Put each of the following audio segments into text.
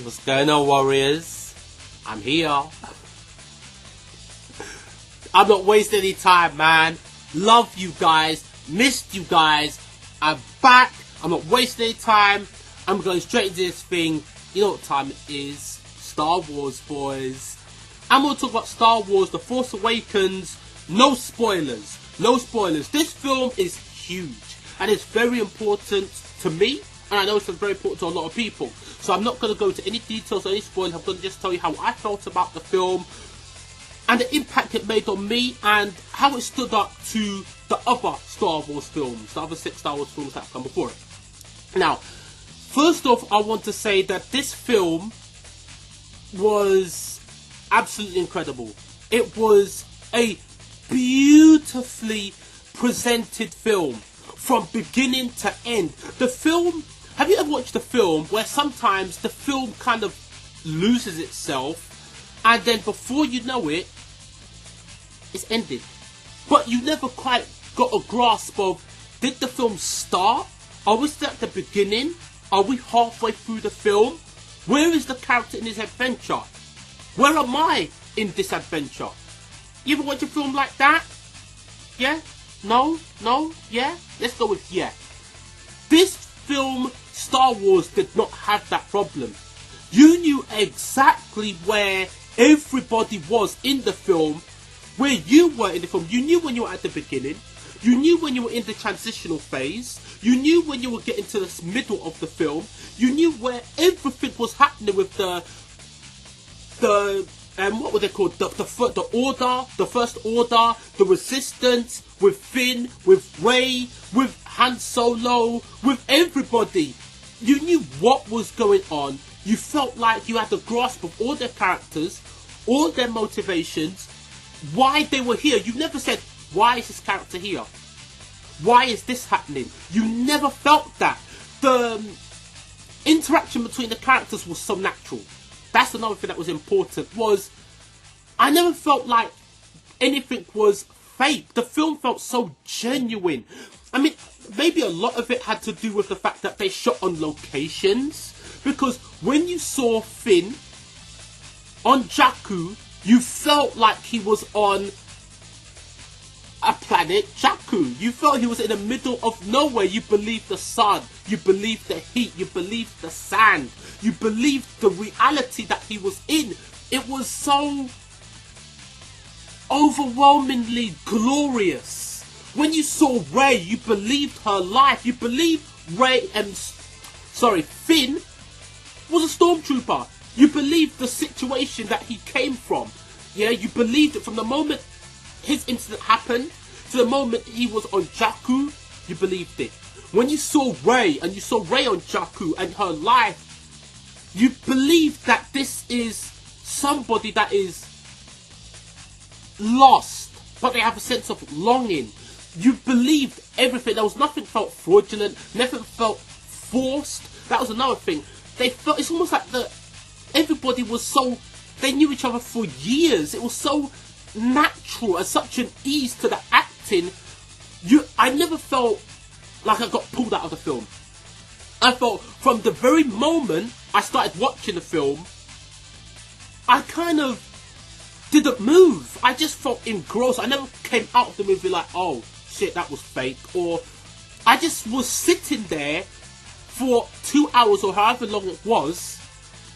What's going on, warriors? I'm here. I'm not wasting any time, man. Love you guys. Missed you guys. I'm back. I'm not wasting any time. I'm going straight into this thing. You know what time it is. Star Wars, boys. I'm going to talk about Star Wars The Force Awakens. No spoilers. No spoilers. This film is huge. And it's very important to me. And I know it's very important to a lot of people. So I'm not going to go into any details or any spoilers. I'm going to just tell you how I felt about the film. And the impact it made on me. And how it stood up to the other Star Wars films. The other 6 Star Wars films that have come before it. Now, first off, I want to say that this film was absolutely incredible. It was a beautifully presented film from beginning to end. The film, have you ever watched a film where sometimes the film kind of loses itself and then before you know it, it's ended? But you never quite got a grasp of, did the film start? Are we still at the beginning? Are we halfway through the film? Where is the character in this adventure? Where am I in this adventure? You ever watch a film like that? Yeah? No? No? Yeah? Let's go with yeah. This film, Star Wars, did not have that problem. You knew exactly where everybody was in the film, where you were in the film. You knew when you were at the beginning. You knew when you were in the transitional phase. You knew when you were getting to the middle of the film. You knew where everything was happening with what were they called? The Order, the First Order, the Resistance, with Finn, with Rey, with Han Solo, with everybody. You knew what was going on. You felt like you had a grasp of all their characters, all their motivations, why they were here. You never said, why is this character here? Why is this happening? You never felt that. The interaction between the characters was so natural. That's another thing that was important, was I never felt like anything was fake. The film felt so genuine. I mean, maybe a lot of it had to do with the fact that they shot on locations. Because when you saw Finn on Jakku, you felt like he was on a planet Jakku. You felt he was in the middle of nowhere. You believed the sun. You believed the heat. You believed the sand. You believed the reality that he was in. It was so overwhelmingly glorious. When you saw Rey, you believed her life. You believed Finn was a stormtrooper. You believed the situation that he came from. Yeah, you believed it from the moment his incident happened to the moment he was on Jakku. You believed it. When you saw Rey and you saw Rey on Jakku and her life, you believed that this is somebody that is lost, but they have a sense of longing. You believed everything. There was nothing felt fraudulent, nothing felt forced. That was another thing. They felt, it's almost like everybody was so, they knew each other for years. It was so natural and such an ease to the acting. I never felt like I got pulled out of the film. I felt from the very moment I started watching the film, I kind of didn't move. I just felt engrossed. I never came out of the movie like, oh shit, that was fake. Or I just was sitting there for 2 hours or however long it was,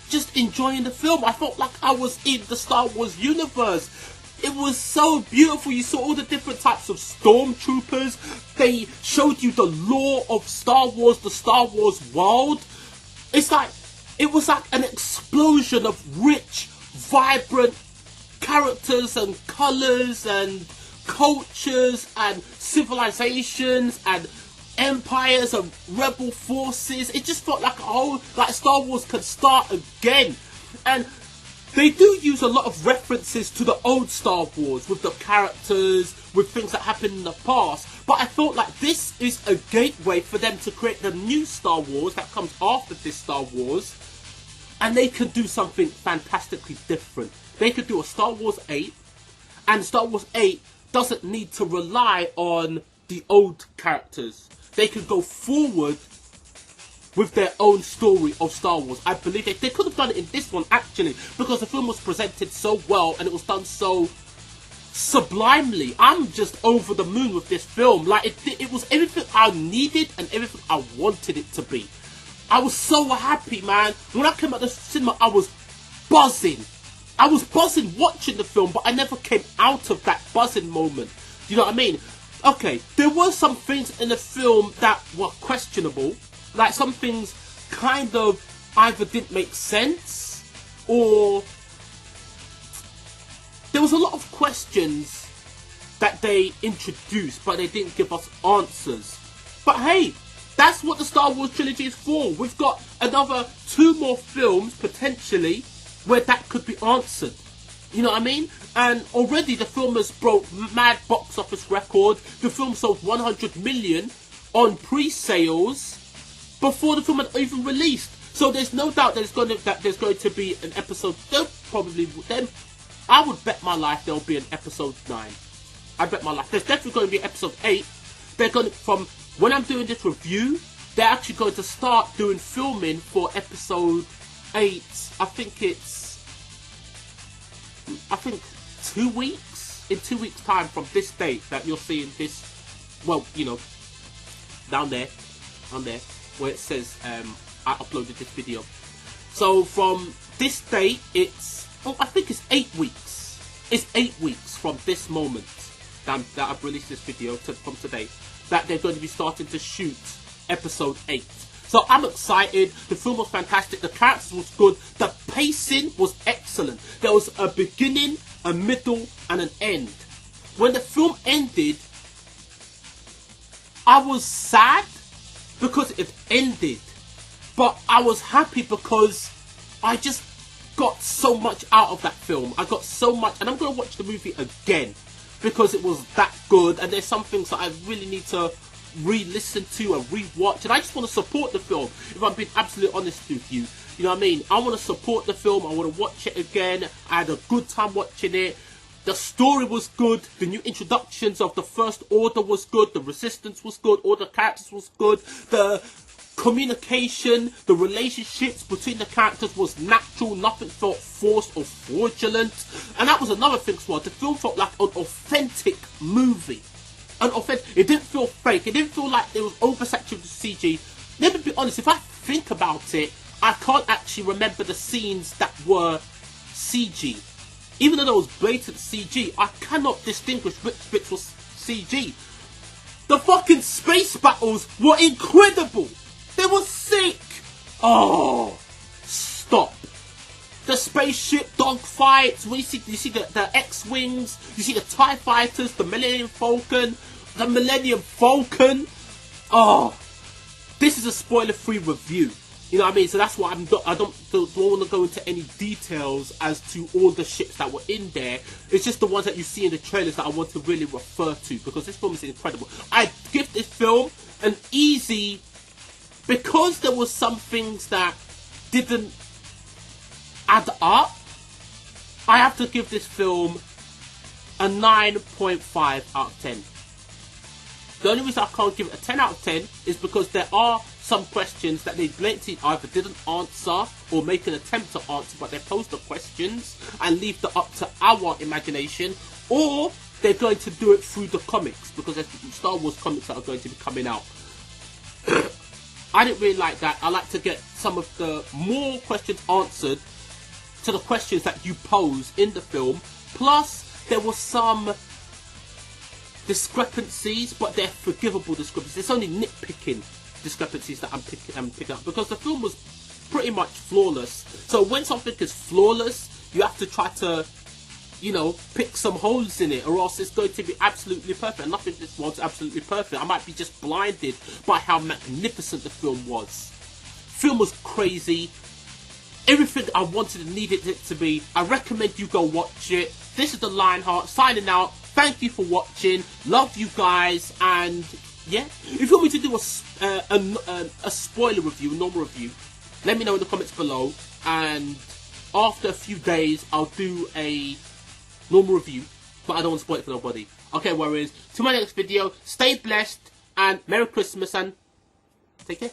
just enjoying the film. I felt like I was in the Star Wars universe. It was so beautiful. You saw all the different types of stormtroopers. They showed you the lore of Star Wars, the Star Wars world. It was like an explosion of rich, vibrant characters and colours and cultures and civilizations and empires and rebel forces. It just felt like Star Wars could start again. And they do use a lot of references to the old Star Wars with the characters, with things that happened in the past. But I felt like this is a gateway for them to create the new Star Wars that comes after this Star Wars. And they can do something fantastically different. They could do a Star Wars 8. And Star Wars 8 doesn't need to rely on the old characters. They could go forward with their own story of Star Wars. I believe they could have done it in this one, actually, because the film was presented so well and it was done so sublimely. I'm just over the moon with this film. Like, it was everything I needed and everything I wanted it to be. I was so happy, man. When I came out of the cinema, I was buzzing. I was buzzing watching the film, but I never came out of that buzzing moment. Do you know what I mean? Okay, there were some things in the film that were questionable. Like, some things kind of either didn't make sense, or there was a lot of questions that they introduced, but they didn't give us answers. But hey, that's what the Star Wars trilogy is for. We've got another 2 more films, potentially, where that could be answered. You know what I mean? And already the film has broke mad box office record. The film sold 100 million on pre-sales before the film had even released. So there's no doubt that there's going to be an episode. I would bet my life there'll be an episode 9. I bet my life. There's definitely going to be episode 8. They're going to, from when I'm doing this review, they're actually going to start doing filming for episode 8. I think 2 weeks. In 2 weeks' time from this date that you're seeing this. Well, you know, down there, where it says I uploaded this video. So from this date, I think it's 8 weeks. It's 8 weeks from this moment that I've released this video from today, that they're going to be starting to shoot episode 8. So I'm excited. The film was fantastic. The characters was good. The pacing was excellent. There was a beginning, a middle, and an end. When the film ended, I was sad because it ended. But I was happy because I just got so much out of that film. I got so much, and I'm going to watch the movie again because it was that good. And there's some things that I really need to re-listen to and re-watch, and I just want to support the film. If I'm being absolutely honest with you, you know what I mean? I want to support the film. I want to watch it again. I had a good time watching it. The story was good. The new introductions of the First Order was good. The Resistance was good. All the characters was good. The communication, the relationships between the characters was natural. Nothing felt forced or fraudulent. And that was another thing as well. The film felt like an authentic movie. It didn't feel fake. It didn't feel like it was oversaturated with CG. Let me be honest, if I think about it, I can't actually remember the scenes that were CG. Even though there was blatant CG, I cannot distinguish which bits was CG. The fucking space battles were incredible. They were sick. Oh, stop. The spaceship dogfights, you see the X-Wings, you see the TIE Fighters, the Millennium Falcon. Oh, this is a spoiler-free review. You know what I mean? So that's why I don't want to go into any details as to all the ships that were in there. It's just the ones that you see in the trailers that I want to really refer to, because this film is incredible. I give this film an easy, because there were some things that didn't add up. I have to give this film a 9.5 out of 10. The only reason I can't give it a 10 out of 10 is because there are some questions that they blatantly either didn't answer or make an attempt to answer, but they pose the questions and leave that up to our imagination, or they're going to do it through the comics, because there's Star Wars comics that are going to be coming out. I didn't really like that. I like to get some of the more questions answered to the questions that you pose in the film. Plus, there were some discrepancies, but they're forgivable discrepancies. It's only nitpicking discrepancies that I'm picking up, because the film was pretty much flawless. So when something is flawless, you have to try to, you know, pick some holes in it, or else it's going to be absolutely perfect. And nothing this was absolutely perfect. I might be just blinded by how magnificent the film was. The film was crazy. Everything I wanted and needed it to be. I recommend you go watch it. This is the Lionheart signing out. Thank you for watching. Love you guys, and yeah. If you want me to do a spoiler review, a normal review, let me know in the comments below. And after a few days, I'll do a normal review but I don't want to spoil it for nobody. Okay, Warriors, to my next video, stay blessed, and Merry Christmas, and take care.